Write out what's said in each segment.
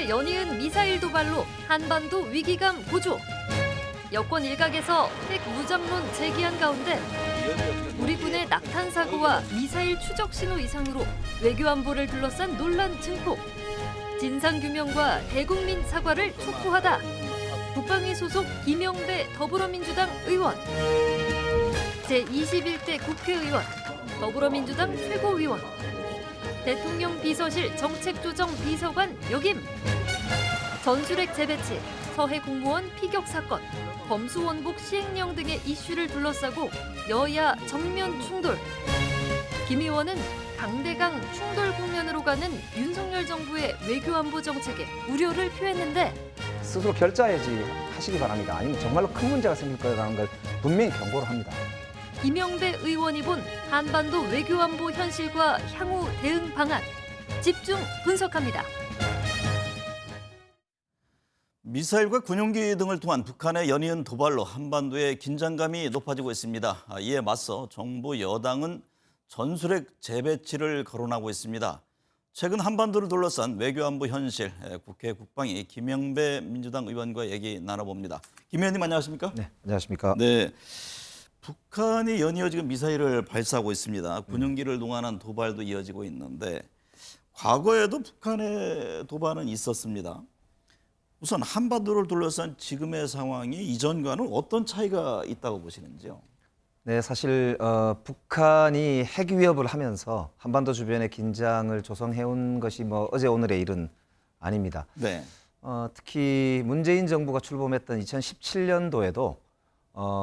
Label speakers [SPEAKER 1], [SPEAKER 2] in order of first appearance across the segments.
[SPEAKER 1] 북한의 연이은 미사일 도발로 한반도 위기감 고조. 여권 일각에서 핵 무장론 제기한 가운데 우리 군의 낙탄 사고와 미사일 추적 신호 이상으로 외교 안보를 둘러싼 논란 증폭. 진상 규명과 대국민 사과를 촉구하다. 국방위 소속 김영배 더불어민주당 의원. 제21대 국회의원, 더불어민주당 최고위원. 대통령 비서실 정책조정 비서관 역임. 전술핵 재배치, 서해 공무원 피격 사건, 범수원복 시행령 등의 이슈를 둘러싸고 여야 정면 충돌. 김 의원은 강대강 충돌 국면으로 가는 윤석열 정부의 외교안보 정책에 우려를 표했는데
[SPEAKER 2] 스스로 결자해지 하시기 바랍니다. 아니면 정말로 큰 문제가 생길 거라는 걸 분명히 경고를 합니다.
[SPEAKER 1] 김영배 의원이 본 한반도 외교안보 현실과 향후 대응 방안 집중 분석합니다.
[SPEAKER 3] 미사일과 군용기 등을 통한 북한의 연이은 도발로 한반도의 긴장감이 높아지고 있습니다. 이에 맞서 정부 여당은 전술핵 재배치를 거론하고 있습니다. 최근 한반도를 둘러싼 외교안보 현실, 국회 국방위 김영배 민주당 의원과 얘기 나눠봅니다. 김 의원님 안녕하십니까?
[SPEAKER 2] 네, 안녕하십니까?
[SPEAKER 3] 네, 북한이 연이어 지금 미사일을 발사하고 있습니다. 군용기를 동원한 도발도 이어지고 있는데 과거에도 북한의 도발은 있었습니다. 우선 한반도를 둘러싼 지금의 상황이 이전과는 어떤 차이가 있다고 보시는지요?
[SPEAKER 2] 네, 사실 북한이 핵 위협을 하면서 한반도 주변의 긴장을 조성해온 것이 뭐 어제 오늘의 일은 아닙니다.
[SPEAKER 3] 네.
[SPEAKER 2] 특히 문재인 정부가 출범했던 2017년도에도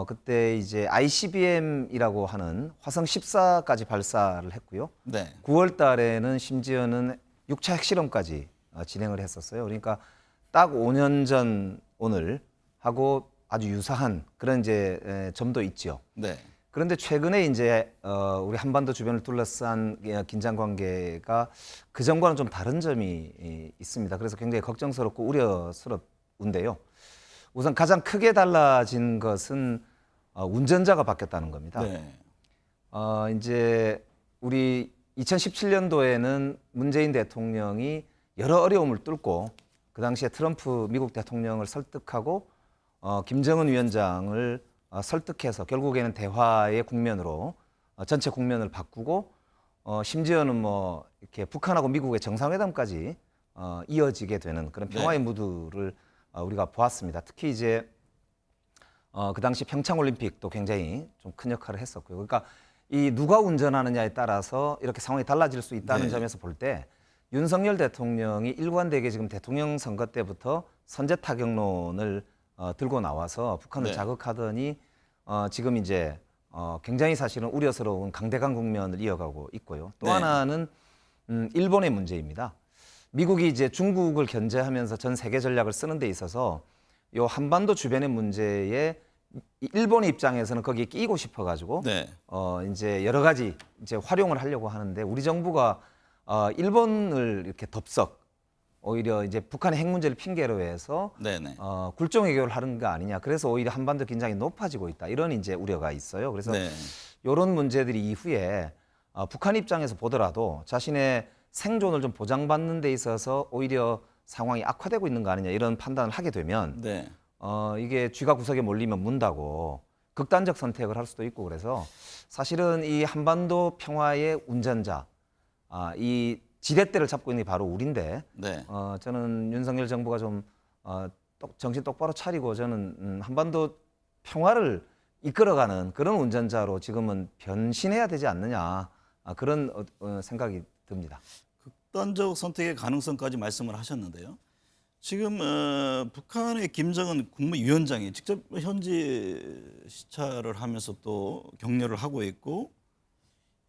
[SPEAKER 2] 그때 이제 ICBM이라고 하는 화성 14까지 발사를 했고요.
[SPEAKER 3] 네.
[SPEAKER 2] 9월 달에는 심지어는 6차 핵실험까지 진행을 했었어요. 그러니까 딱 5년 전 오늘 하고 아주 유사한 그런 이제 점도 있죠.
[SPEAKER 3] 네.
[SPEAKER 2] 그런데 최근에 이제 우리 한반도 주변을 둘러싼 긴장 관계가 그 전과는 좀 다른 점이 있습니다. 그래서 굉장히 걱정스럽고 우려스러운데요. 우선 가장 크게 달라진 것은 운전자가 바뀌었다는 겁니다.
[SPEAKER 3] 네.
[SPEAKER 2] 이제 우리 2017년도에는 문재인 대통령이 여러 어려움을 뚫고 그 당시에 트럼프 미국 대통령을 설득하고 김정은 위원장을 설득해서 결국에는 대화의 국면으로 전체 국면을 바꾸고 심지어는 뭐 이렇게 북한하고 미국의 정상회담까지 이어지게 되는 그런 평화의 무드를 우리가 보았습니다. 특히 이제 그 당시 평창 올림픽도 굉장히 좀 큰 역할을 했었고요. 그러니까 이 누가 운전하느냐에 따라서 이렇게 상황이 달라질 수 있다는 점에서 볼 때 윤석열 대통령이 일관되게 지금 대통령 선거 때부터 선제 타격론을 들고 나와서 북한을 자극하더니 지금 이제 굉장히 사실은 우려스러운 강대강 국면을 이어가고 있고요. 또 하나는 일본의 문제입니다. 미국이 이제 중국을 견제하면서 전 세계 전략을 쓰는 데 있어서 요 한반도 주변의 문제에 일본의 입장에서는 거기에 끼고 싶어가지고 이제 여러 가지 이제 활용을 하려고 하는데 우리 정부가 일본을 이렇게 덥석 오히려 이제 북한의 핵 문제를 핑계로 해서 굴종 외교를 하는 거 아니냐. 그래서 오히려 한반도 긴장이 높아지고 있다. 이런 이제 우려가 있어요. 그래서 이런 문제들이 이후에 북한 입장에서 보더라도 자신의 생존을 좀 보장받는 데 있어서 오히려 상황이 악화되고 있는 거 아니냐 이런 판단을 하게 되면 이게 쥐가 구석에 몰리면 문다고 극단적 선택을 할 수도 있고 그래서 사실은 이 한반도 평화의 운전자 이 지렛대를 잡고 있는 게 바로 우리인데 저는 윤석열 정부가 좀 정신 똑바로 차리고 저는 한반도 평화를 이끌어가는 그런 운전자로 지금은 변신해야 되지 않느냐 그런 생각이 듭니다.
[SPEAKER 3] 극단적 선택의 가능성까지 말씀을 하셨는데요. 지금 북한의 김정은 국무위원장이 직접 현지 시찰을 하면서 또 격려를 하고 있고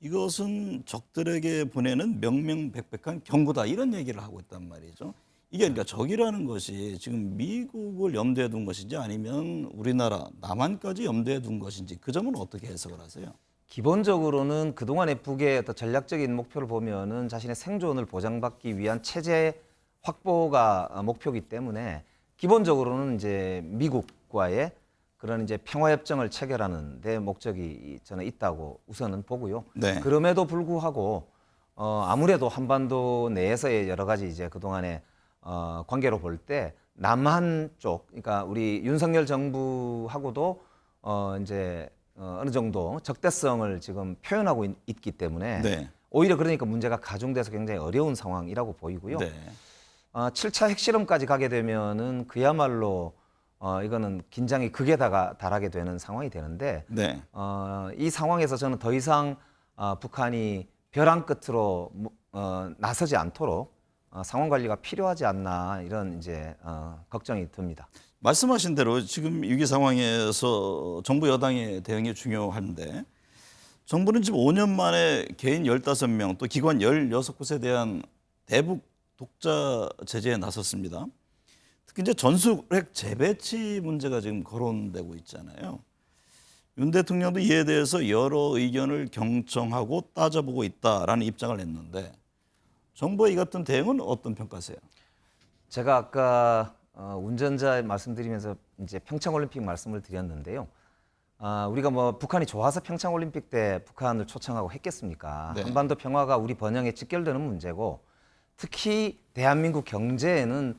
[SPEAKER 3] 이것은 적들에게 보내는 명명백백한 경고다 이런 얘기를 하고 있단 말이죠. 이게 그러니까 적이라는 것이 지금 미국을 염두에 둔 것인지 아니면 우리나라 남한까지 염두에 둔 것인지 그 점은 어떻게 해석을 하세요?
[SPEAKER 2] 기본적으로는 그동안의 북의 어떤 전략적인 목표를 보면은 자신의 생존을 보장받기 위한 체제 확보가 목표이기 때문에 기본적으로는 이제 미국과의 그런 이제 평화협정을 체결하는 데 목적이 저는 있다고 우선은 보고요. 그럼에도 불구하고 아무래도 한반도 내에서의 여러 가지 이제 그동안에 관계로 볼 때 남한 쪽, 그러니까 우리 윤석열 정부하고도 이제 어느 정도 적대성을 지금 표현하고 있기 때문에
[SPEAKER 3] 네.
[SPEAKER 2] 오히려 그러니까 문제가 가중돼서 굉장히 어려운 상황이라고 보이고요.
[SPEAKER 3] 네.
[SPEAKER 2] 7차 핵실험까지 가게 되면은 그야말로 이거는 긴장이 극에 달하게 되는 상황이 되는데
[SPEAKER 3] 네.
[SPEAKER 2] 이 상황에서 저는 더 이상 북한이 벼랑 끝으로 나서지 않도록 상황 관리가 필요하지 않나 이런 이제 걱정이 듭니다.
[SPEAKER 3] 말씀하신 대로 지금 위기 상황에서 정부 여당의 대응이 중요한데 정부는 지금 5년 만에 개인 15명 또 기관 16곳에 대한 대북 독자 제재에 나섰습니다. 특히 이제 전술핵 재배치 문제가 지금 거론되고 있잖아요. 윤 대통령도 이에 대해서 여러 의견을 경청하고 따져보고 있다라는 입장을 냈는데 정부의 이 같은 대응은 어떤 평가세요?
[SPEAKER 2] 제가 아까 운전자 말씀드리면서 이제 평창올림픽 말씀을 드렸는데요. 우리가 뭐 북한이 좋아서 평창올림픽 때 북한을 초청하고 했겠습니까?
[SPEAKER 3] 네.
[SPEAKER 2] 한반도 평화가 우리 번영에 직결되는 문제고 특히 대한민국 경제에는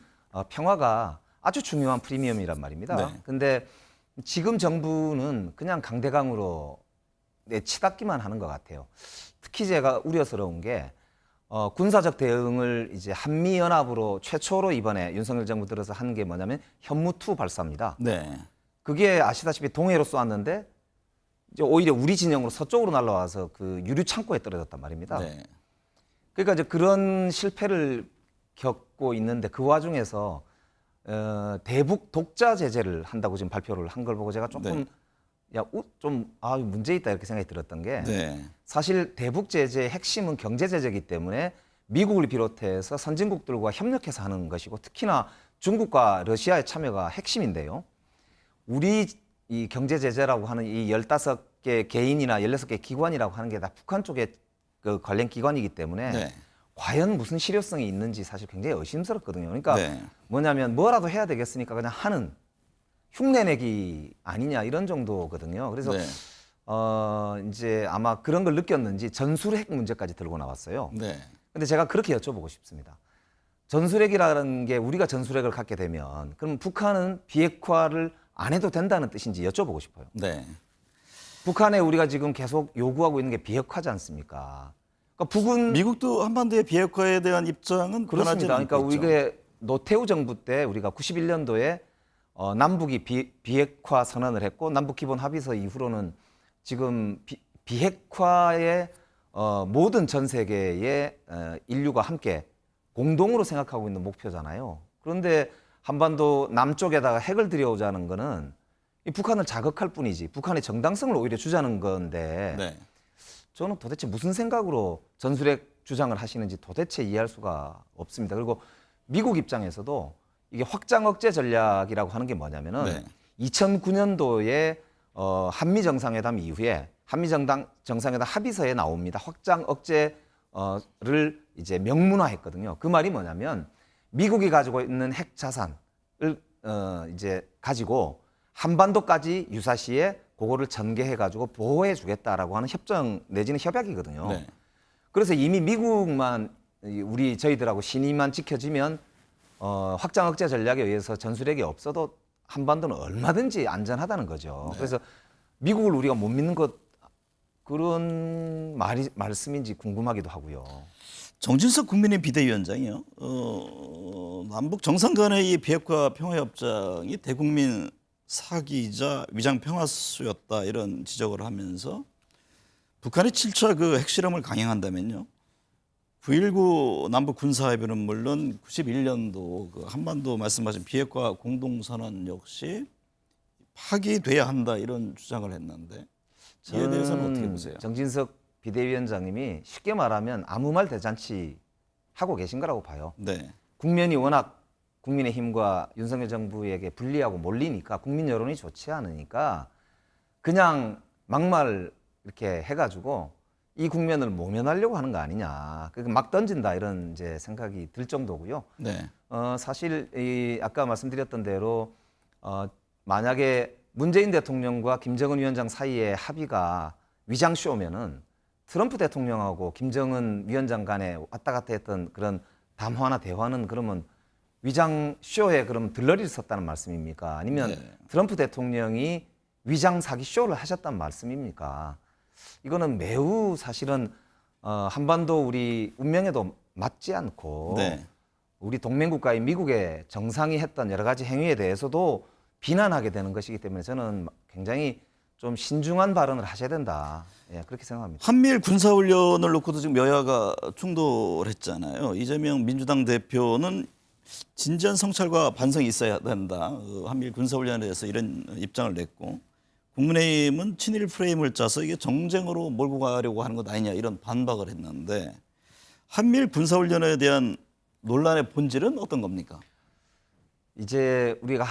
[SPEAKER 2] 평화가 아주 중요한 프리미엄이란 말입니다.
[SPEAKER 3] 네.
[SPEAKER 2] 근데 지금 정부는 그냥 강대강으로 치닫기만 하는 것 같아요. 특히 제가 우려스러운 게 군사적 대응을 이제 한미연합으로 최초로 이번에 윤석열 정부 들어서 한 게 뭐냐면 현무2 발사입니다.
[SPEAKER 3] 네.
[SPEAKER 2] 그게 아시다시피 동해로 쏘았는데 이제 오히려 우리 진영으로 서쪽으로 날아와서 그 유류 창고에 떨어졌단 말입니다.
[SPEAKER 3] 네.
[SPEAKER 2] 그러니까 이제 그런 실패를 겪고 있는데 그 와중에서 대북 독자 제재를 한다고 지금 발표를 한 걸 보고 제가 조금 문제 있다 이렇게 생각이 들었던 게
[SPEAKER 3] 네.
[SPEAKER 2] 사실 대북 제재의 핵심은 경제 제재이기 때문에 미국을 비롯해서 선진국들과 협력해서 하는 것이고 특히나 중국과 러시아의 참여가 핵심인데요. 우리 이 경제 제재라고 하는 이 15개 개인이나 16개 기관이라고 하는 게 다 북한 쪽의 그 관련 기관이기 때문에
[SPEAKER 3] 네.
[SPEAKER 2] 과연 무슨 실효성이 있는지 사실 굉장히 의심스럽거든요. 그러니까
[SPEAKER 3] 네.
[SPEAKER 2] 뭐냐면 뭐라도 해야 되겠으니까 그냥 하는 흉내내기 아니냐 이런 정도거든요. 그래서
[SPEAKER 3] 네.
[SPEAKER 2] 이제 아마 그런 걸 느꼈는지 전술핵 문제까지 들고 나왔어요.
[SPEAKER 3] 네.
[SPEAKER 2] 근데 제가 그렇게 여쭤보고 싶습니다. 전술핵이라는 게 우리가 전술핵을 갖게 되면 그럼 북한은 비핵화를 안 해도 된다는 뜻인지 여쭤보고 싶어요.
[SPEAKER 3] 네.
[SPEAKER 2] 북한에 우리가 지금 계속 요구하고 있는 게 비핵화지 않습니까? 그러니까 북은
[SPEAKER 3] 미국도 한반도의 비핵화에 대한 입장은 변하지
[SPEAKER 2] 그렇습니다.
[SPEAKER 3] 않고
[SPEAKER 2] 그러니까
[SPEAKER 3] 있죠.
[SPEAKER 2] 우리가 노태우 정부 때 우리가 91년도에 남북이 비핵화 선언을 했고 남북 기본 합의서 이후로는 지금 비핵화의 모든 전 세계의 인류가 함께 공동으로 생각하고 있는 목표잖아요. 그런데 한반도 남쪽에다가 핵을 들여오자는 거는 이 북한을 자극할 뿐이지 북한의 정당성을 오히려 주자는 건데
[SPEAKER 3] 네.
[SPEAKER 2] 저는 도대체 무슨 생각으로 전술핵 주장을 하시는지 도대체 이해할 수가 없습니다. 그리고 미국 입장에서도 이게 확장 억제 전략이라고 하는 게 뭐냐면은
[SPEAKER 3] 네.
[SPEAKER 2] 2009년도에 한미 정상회담 이후에 한미 정상회담 합의서에 나옵니다. 확장 억제를 이제 명문화했거든요. 그 말이 뭐냐면 미국이 가지고 있는 핵 자산을 이제 가지고 한반도까지 유사시에 그거를 전개해 가지고 보호해 주겠다라고 하는 협정 내지는 협약이거든요.
[SPEAKER 3] 네.
[SPEAKER 2] 그래서 이미 미국만 저희들하고 신의만 지켜지면 확장 억제 전략에 의해서 전술핵이 없어도 한반도는 얼마든지 안전하다는 거죠.
[SPEAKER 3] 네.
[SPEAKER 2] 그래서 미국을 우리가 못 믿는 것 그런 말씀인지 궁금하기도 하고요.
[SPEAKER 3] 정진석 국민의 비대위원장이요. 남북 정상 간의 이 비핵화 평화협정이 대국민 사기이자 위장 평화수였다 이런 지적을 하면서 북한이 7차 그 핵실험을 강행한다면요. 9.19 남북 군사합의는 물론 91년도 그 한반도 말씀하신 비핵화 공동선언 역시 파기돼야 한다 이런 주장을 했는데 이에 대해서는 어떻게 보세요?
[SPEAKER 2] 정진석 비대위원장님이 쉽게 말하면 아무 말 대잔치 하고 계신 거라고 봐요.
[SPEAKER 3] 네.
[SPEAKER 2] 국면이 워낙 국민의힘과 윤석열 정부에게 불리하고 몰리니까 국민 여론이 좋지 않으니까 그냥 막말 이렇게 해가지고 이 국면을 모면하려고 하는 거 아니냐. 막 던진다 이런 이제 생각이 들 정도고요.
[SPEAKER 3] 네.
[SPEAKER 2] 사실 아까 말씀드렸던 대로 만약에 문재인 대통령과 김정은 위원장 사이의 합의가 위장쇼면은 트럼프 대통령하고 김정은 위원장 간에 왔다 갔다 했던 그런 담화나 대화는 그러면 위장 쇼에 그럼 들러리를 썼다는 말씀입니까? 아니면
[SPEAKER 3] 네.
[SPEAKER 2] 트럼프 대통령이 위장 사기 쇼를 하셨다는 말씀입니까? 이거는 매우 사실은 한반도 우리 운명에도 맞지 않고
[SPEAKER 3] 네.
[SPEAKER 2] 우리 동맹국가인 미국의 정상이 했던 여러 가지 행위에 대해서도 비난하게 되는 것이기 때문에 저는 굉장히 좀 신중한 발언을 하셔야 된다. 예, 그렇게 생각합니다.
[SPEAKER 3] 한미일 군사훈련을 놓고도 지금 여야가 충돌했잖아요. 이재명 민주당 대표는 진지한 성찰과 반성이 있어야 된다. 한미일 군사훈련에 대해서 이런 입장을 냈고, 국민의힘은 친일 프레임을 짜서 이게 정쟁으로 몰고 가려고 하는 것 아니냐 이런 반박을 했는데, 한미일 군사훈련에 대한 논란의 본질은 어떤 겁니까?
[SPEAKER 2] 이제 우리가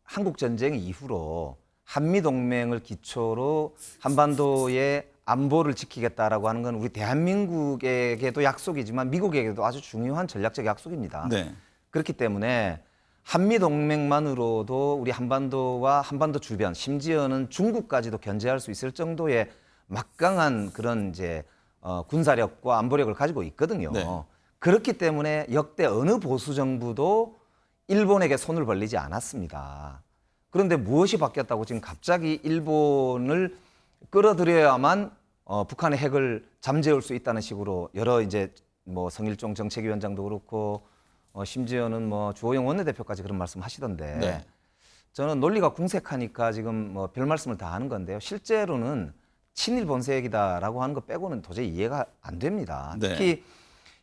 [SPEAKER 2] 한국 전쟁 이후로 한미 동맹을 기초로 한반도의 안보를 지키겠다라고 하는 건 우리 대한민국에게도 약속이지만 미국에게도 아주 중요한 전략적 약속입니다.
[SPEAKER 3] 네.
[SPEAKER 2] 그렇기 때문에 한미 동맹만으로도 우리 한반도와 한반도 주변, 심지어는 중국까지도 견제할 수 있을 정도의 막강한 그런 이제 군사력과 안보력을 가지고 있거든요.
[SPEAKER 3] 네.
[SPEAKER 2] 그렇기 때문에 역대 어느 보수 정부도 일본에게 손을 벌리지 않았습니다. 그런데 무엇이 바뀌었다고 지금 갑자기 일본을 끌어들여야만 북한의 핵을 잠재울 수 있다는 식으로 여러 이제 뭐 성일종 정책위원장도 그렇고 심지어는 뭐 주호영 원내대표까지 그런 말씀하시던데
[SPEAKER 3] 네.
[SPEAKER 2] 저는 논리가 궁색하니까 지금 뭐 별 말씀을 다 하는 건데요. 실제로는 친일 본색이다라고 하는 것 빼고는 도저히 이해가 안 됩니다.
[SPEAKER 3] 네.
[SPEAKER 2] 특히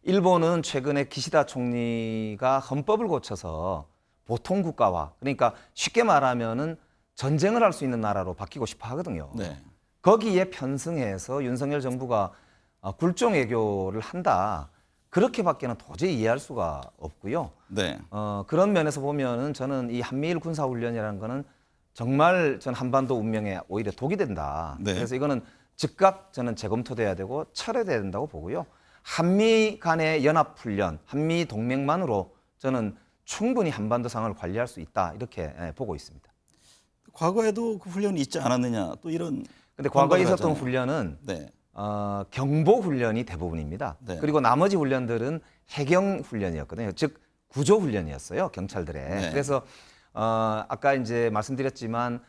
[SPEAKER 2] 일본은 최근에 기시다 총리가 헌법을 고쳐서 보통 국가화, 그러니까 쉽게 말하면은 전쟁을 할 수 있는 나라로 바뀌고 싶어 하거든요.
[SPEAKER 3] 네.
[SPEAKER 2] 거기에 편승해서 윤석열 정부가 굴종 외교를 한다. 그렇게밖에는 도저히 이해할 수가 없고요.
[SPEAKER 3] 네.
[SPEAKER 2] 그런 면에서 보면은 저는 이 한미일 군사훈련이라는 거는 정말 전 한반도 운명에 오히려 독이 된다.
[SPEAKER 3] 네.
[SPEAKER 2] 그래서 이거는 즉각 저는 재검토돼야 되고 철회돼야 된다고 보고요. 한미 간의 연합훈련, 한미 동맹만으로 저는 충분히 한반도 상황을 관리할 수 있다. 이렇게 보고 있습니다.
[SPEAKER 3] 과거에도 그 훈련이 있지 않았느냐 또 이런.
[SPEAKER 2] 근데 과거에
[SPEAKER 3] 반박을
[SPEAKER 2] 있었던
[SPEAKER 3] 하잖아요.
[SPEAKER 2] 훈련은
[SPEAKER 3] 네.
[SPEAKER 2] 경보 훈련이 대부분입니다.
[SPEAKER 3] 네.
[SPEAKER 2] 그리고 나머지 훈련들은 해경 훈련이었거든요. 즉 구조 훈련이었어요. 경찰들의.
[SPEAKER 3] 네.
[SPEAKER 2] 그래서 아까 이제 말씀드렸지만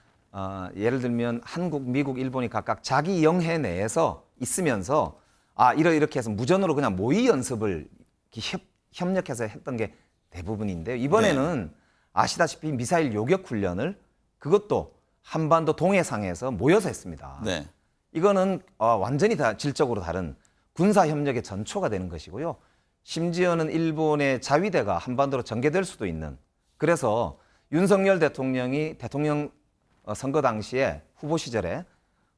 [SPEAKER 2] 예를 들면 한국, 미국, 일본이 각각 자기 영해 내에서 있으면서 이렇게 해서 무전으로 그냥 모의 연습을 이렇게 협력해서 했던 게 대부분인데요. 이번에는 아시다시피 미사일 요격 훈련을 그것도 한반도 동해상에서 모여서 했습니다.
[SPEAKER 3] 네.
[SPEAKER 2] 이거는 완전히 다 질적으로 다른 군사 협력의 전초가 되는 것이고요. 심지어는 일본의 자위대가 한반도로 전개될 수도 있는, 그래서 윤석열 대통령이 대통령 선거 당시에 후보 시절에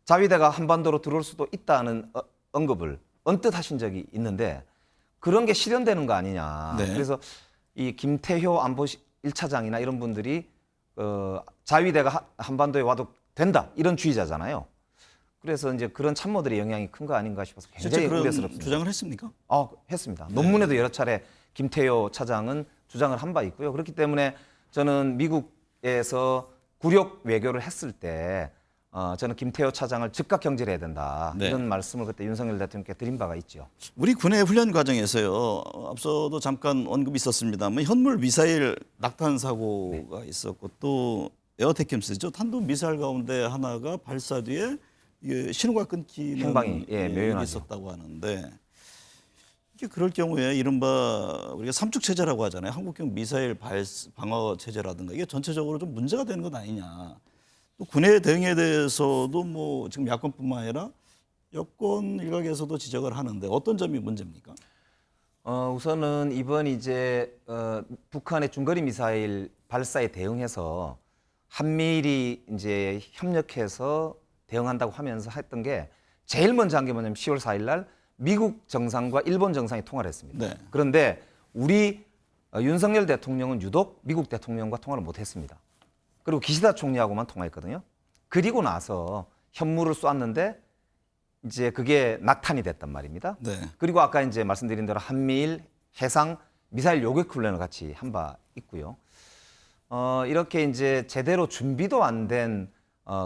[SPEAKER 2] 자위대가 한반도로 들어올 수도 있다는 언급을 언뜻 하신 적이 있는데 그런 게 실현되는 거 아니냐.
[SPEAKER 3] 네.
[SPEAKER 2] 그래서 이 김태효 안보 1차장이나 이런 분들이 자위대가 한반도에 와도 된다 이런 주의자잖아요. 그래서 이제 그런 참모들의 영향이 큰 거 아닌가 싶어서
[SPEAKER 3] 실제
[SPEAKER 2] 굉장히
[SPEAKER 3] 그런
[SPEAKER 2] 우려스럽습니다.
[SPEAKER 3] 주장을 했습니까?
[SPEAKER 2] 했습니다. 논문에도 여러 차례 김태효 차장은 주장을 한 바 있고요. 그렇기 때문에 저는 미국에서 굴욕 외교를 했을 때 저는 김태효 차장을 즉각 경질해야 된다.
[SPEAKER 3] 네.
[SPEAKER 2] 이런 말씀을 그때 윤석열 대통령께 드린 바가 있죠.
[SPEAKER 3] 우리 군의 훈련 과정에서요. 앞서도 잠깐 언급이 있었습니다만 현물 미사일 낙탄 사고가 있었고 또 에어테캠스죠. 탄도 미사일 가운데 하나가 발사 뒤에 이게 신호가 끊기는
[SPEAKER 2] 행방이,
[SPEAKER 3] 일이
[SPEAKER 2] 묘연하죠.
[SPEAKER 3] 있었다고 하는데 이게 그럴 경우에 이른바 우리가 삼축 체제라고 하잖아요. 한국형 미사일 방어 체제라든가 이게 전체적으로 좀 문제가 되는 것 아니냐. 또 군의 대응에 대해서도 뭐 지금 야권뿐만 아니라 여권 일각에서도 지적을 하는데 어떤 점이 문제입니까?
[SPEAKER 2] 우선은 이번 이제 북한의 중거리 미사일 발사에 대응해서 한미일이 이제 협력해서 대응한다고 하면서 했던 게 제일 먼저 한 게 뭐냐면 10월 4일 날 미국 정상과 일본 정상이 통화를 했습니다.
[SPEAKER 3] 네.
[SPEAKER 2] 그런데 우리 윤석열 대통령은 유독 미국 대통령과 통화를 못 했습니다. 그리고 기시다 총리하고만 통화했거든요. 그리고 나서 현물을 쏘았는데 이제 그게 낙탄이 됐단 말입니다.
[SPEAKER 3] 네.
[SPEAKER 2] 그리고 아까 이제 말씀드린 대로 한미일 해상 미사일 요격 훈련을 같이 한 바 있고요. 이렇게 이제 제대로 준비도 안 된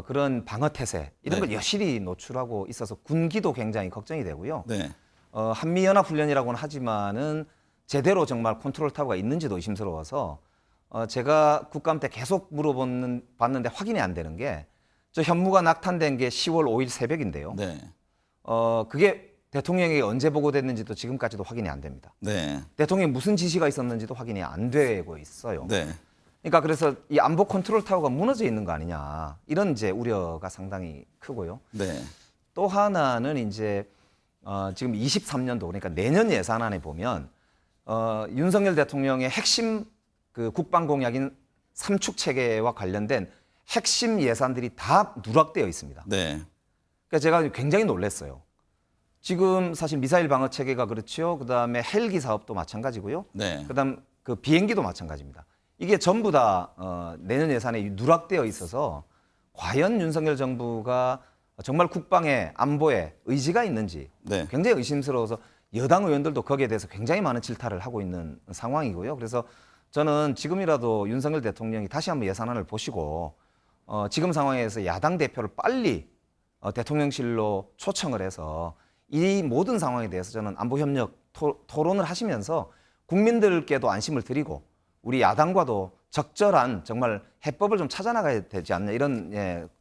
[SPEAKER 2] 그런 방어 태세 이런
[SPEAKER 3] 네.
[SPEAKER 2] 걸 여실히 노출하고 있어서 군기도 굉장히 걱정이 되고요.
[SPEAKER 3] 네.
[SPEAKER 2] 한미 연합 훈련이라고는 하지만은 제대로 정말 컨트롤 타워가 있는지도 의심스러워서 제가 국감 때 계속 봤는데 확인이 안 되는 게 저 현무가 낙탄된 게 10월 5일 새벽인데요.
[SPEAKER 3] 네.
[SPEAKER 2] 그게 대통령에게 언제 보고됐는지도 지금까지도 확인이 안 됩니다.
[SPEAKER 3] 네.
[SPEAKER 2] 대통령이 무슨 지시가 있었는지도 확인이 안 되고 있어요.
[SPEAKER 3] 네.
[SPEAKER 2] 그러니까 그래서 이 안보 컨트롤 타워가 무너져 있는 거 아니냐 이런 이제 우려가 상당히 크고요.
[SPEAKER 3] 네.
[SPEAKER 2] 또 하나는 이제 지금 23년도 그러니까 내년 예산안에 보면 윤석열 대통령의 핵심 그 국방 공약인 삼축 체계와 관련된 핵심 예산들이 다 누락되어 있습니다.
[SPEAKER 3] 네.
[SPEAKER 2] 그러니까 제가 굉장히 놀랐어요. 지금 사실 미사일 방어 체계가 그렇죠. 그다음에 헬기 사업도 마찬가지고요.
[SPEAKER 3] 네.
[SPEAKER 2] 그다음 그 비행기도 마찬가지입니다. 이게 전부 다 내년 예산에 누락되어 있어서 과연 윤석열 정부가 정말 국방에 안보에 의지가 있는지
[SPEAKER 3] 네.
[SPEAKER 2] 굉장히 의심스러워서 여당 의원들도 거기에 대해서 굉장히 많은 질타를 하고 있는 상황이고요. 그래서 저는 지금이라도 윤석열 대통령이 다시 한번 예산안을 보시고 지금 상황에서 야당 대표를 빨리 대통령실로 초청을 해서 이 모든 상황에 대해서 저는 안보 협력 토론을 하시면서 국민들께도 안심을 드리고 우리 야당과도 적절한 정말 해법을 좀 찾아나가야 되지 않나 이런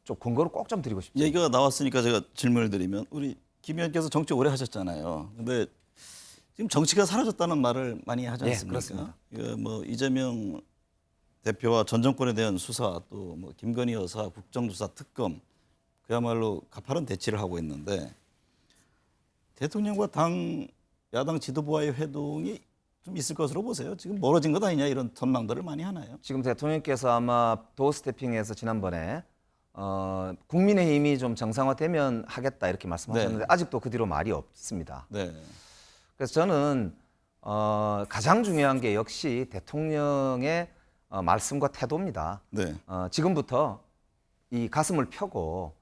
[SPEAKER 2] 좀 권고를 꼭 좀 드리고 싶습니다.
[SPEAKER 3] 얘기가 나왔으니까 제가 질문을 드리면 우리 김 의원께서 정치 오래 하셨잖아요. 근데 지금 정치가 사라졌다는 말을 많이 하지
[SPEAKER 2] 예,
[SPEAKER 3] 않습니까?
[SPEAKER 2] 그렇습니다.
[SPEAKER 3] 뭐 이재명 대표와 전 정권에 대한 수사 또 뭐 김건희 여사 국정조사 특검 그야말로 가파른 대치를 하고 있는데 대통령과 당 야당 지도부와의 회동이 좀 있을 것으로 보세요. 지금 멀어진 것 아니냐 이런 전망들을 많이 하나요?
[SPEAKER 2] 지금 대통령께서 아마 도어 스태핑에서 지난번에 국민의힘이 좀 정상화되면 하겠다 이렇게 말씀하셨는데
[SPEAKER 3] 네.
[SPEAKER 2] 아직도 그 뒤로 말이 없습니다.
[SPEAKER 3] 네.
[SPEAKER 2] 그래서 저는 가장 중요한 게 역시 대통령의 말씀과 태도입니다.
[SPEAKER 3] 네.
[SPEAKER 2] 지금부터 이 가슴을 펴고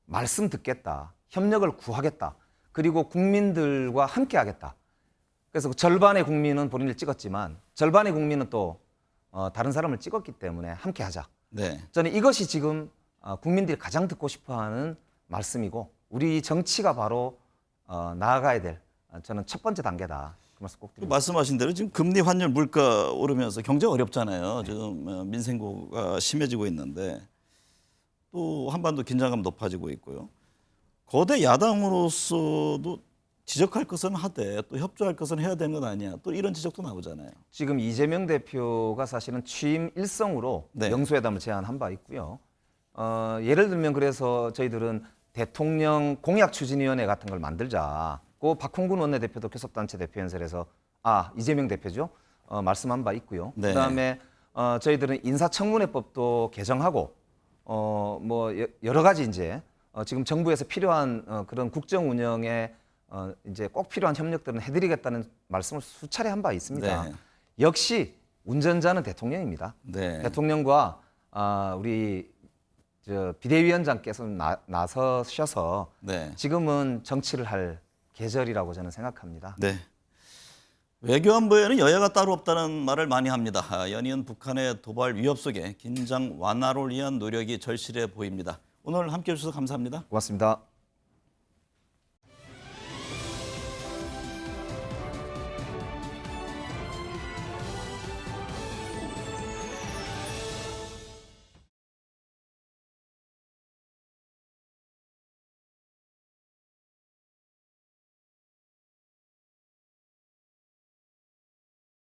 [SPEAKER 2] 말씀 듣겠다, 협력을 구하겠다, 그리고 국민들과 함께하겠다. 그래서 절반의 국민은 본인을 찍었지만 절반의 국민은 또 다른 사람을 찍었기 때문에 함께하자.
[SPEAKER 3] 네.
[SPEAKER 2] 저는 이것이 지금 국민들이 가장 듣고 싶어하는 말씀이고 우리 정치가 바로 나아가야 될 저는 첫 번째 단계다. 그 말씀 꼭 드립니다.
[SPEAKER 3] 말씀하신 대로 지금 금리, 환율, 물가 오르면서 경제 어렵잖아요. 지금 민생고가 심해지고 있는데 또 한반도 긴장감 높아지고 있고요. 거대 야당으로서도 지적할 것은 하되 또 협조할 것은 해야 되는 것 아니야. 또 이런 지적도 나오잖아요.
[SPEAKER 2] 지금 이재명 대표가 사실은 취임 일성으로
[SPEAKER 3] 네.
[SPEAKER 2] 영수회담을 제안한 바 있고요. 예를 들면 그래서 저희들은 대통령 공약추진위원회 같은 걸 만들자. 그 박홍근 원내대표도 교섭단체 대표연설에서 이재명 대표죠. 말씀한 바 있고요.
[SPEAKER 3] 네.
[SPEAKER 2] 그다음에 저희들은 인사청문회법도 개정하고 뭐 여러 가지 이제 지금 정부에서 필요한 그런 국정 운영에 이제 꼭 필요한 협력들은 해드리겠다는 말씀을 수차례 한 바 있습니다.
[SPEAKER 3] 네.
[SPEAKER 2] 역시 운전자는 대통령입니다.
[SPEAKER 3] 네.
[SPEAKER 2] 대통령과 우리 비대위원장께서 나서셔서
[SPEAKER 3] 네.
[SPEAKER 2] 지금은 정치를 할 계절이라고 저는 생각합니다.
[SPEAKER 3] 네. 외교안보에는 여야가 따로 없다는 말을 많이 합니다. 연이은 북한의 도발 위협 속에 긴장 완화를 위한 노력이 절실해 보입니다. 오늘 함께해 주셔서 감사합니다.
[SPEAKER 2] 고맙습니다.